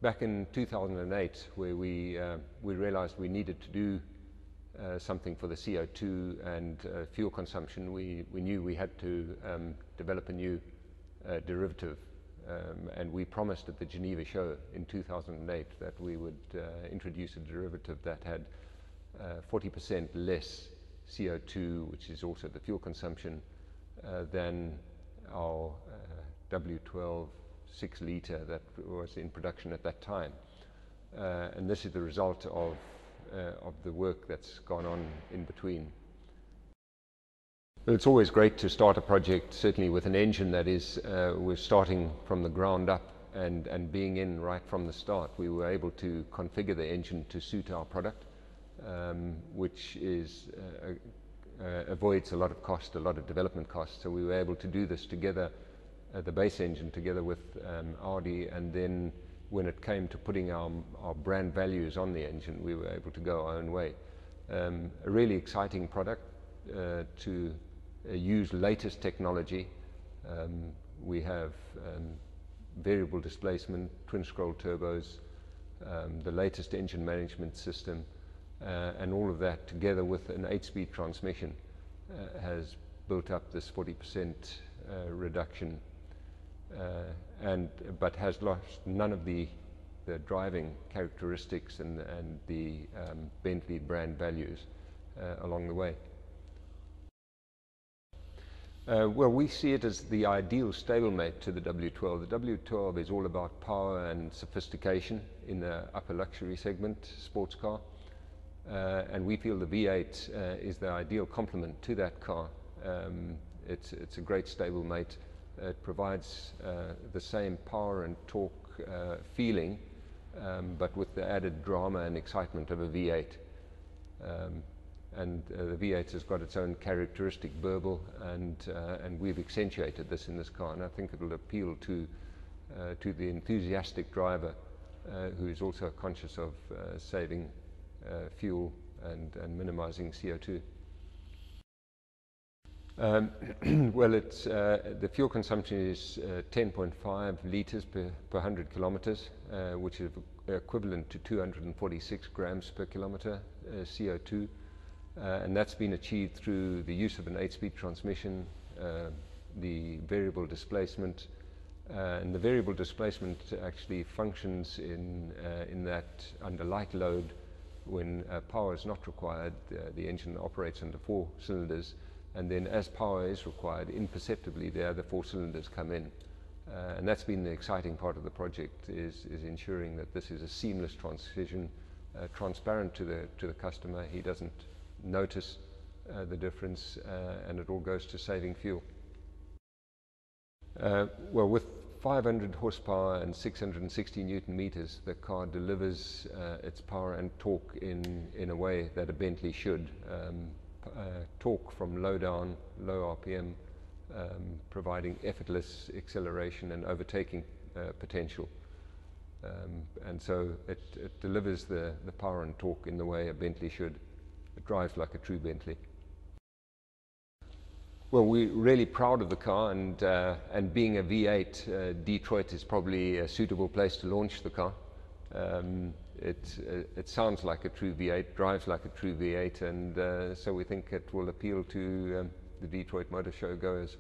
back in 2008, where we realized we needed to do something for the CO2 and fuel consumption, we knew we had to develop a new derivative. And we promised at the Geneva show in 2008 that we would introduce a derivative that had 40% less CO2, which is also the fuel consumption, than our W12 6 litre that was in production at that time. And this is the result of the work that's gone on in between. But it's always great to start a project, certainly with an engine that is, we're starting from the ground up and being in right from the start. We were able to configure the engine to suit our product, which is avoids a lot of cost, a lot of development cost. So we were able to do this together, the base engine together with Audi, and then when it came to putting our brand values on the engine, we were able to go our own way. A really exciting product to use latest technology. We have variable displacement, twin scroll turbos, the latest engine management system, and all of that together with an 8-speed transmission has built up this 40% reduction, but has lost none of the driving characteristics and the Bentley brand values along the way. Well, we see it as the ideal stablemate to the W12. The W12 is all about power and sophistication in the upper luxury segment sports car. And we feel the V8 is the ideal complement to that car. It's a great stablemate. It provides the same power and torque feeling, but with the added drama and excitement of a V8. And the V8 has got its own characteristic burble, and we've accentuated this in this car, and I think it will appeal to the enthusiastic driver who is also conscious of saving fuel and minimizing CO2. Well, it's, the fuel consumption is 10.5 litres per 100 kilometers, which is equivalent to 246 grams per kilometer CO2. And that's been achieved through the use of an 8-speed transmission, the variable displacement, and the variable displacement actually functions in that under light load when power is not required, the engine operates under 4 cylinders, and then as power is required, imperceptibly the other 4 cylinders come in. And that's been the exciting part of the project, is ensuring that this is a seamless transition, transparent to the customer. He doesn't notice the difference, and it all goes to saving fuel. Well, with 500 horsepower and 660 newton meters, the car delivers its power and torque in a way that a Bentley should. Torque from low down, low RPM, providing effortless acceleration and overtaking potential. And so it delivers the power and torque in the way a Bentley should. It drives like a true Bentley. Well, we're really proud of the car, and being a V8, Detroit is probably a suitable place to launch the car. It sounds like a true V8, drives like a true V8, and so we think it will appeal to the Detroit Motor Show goers.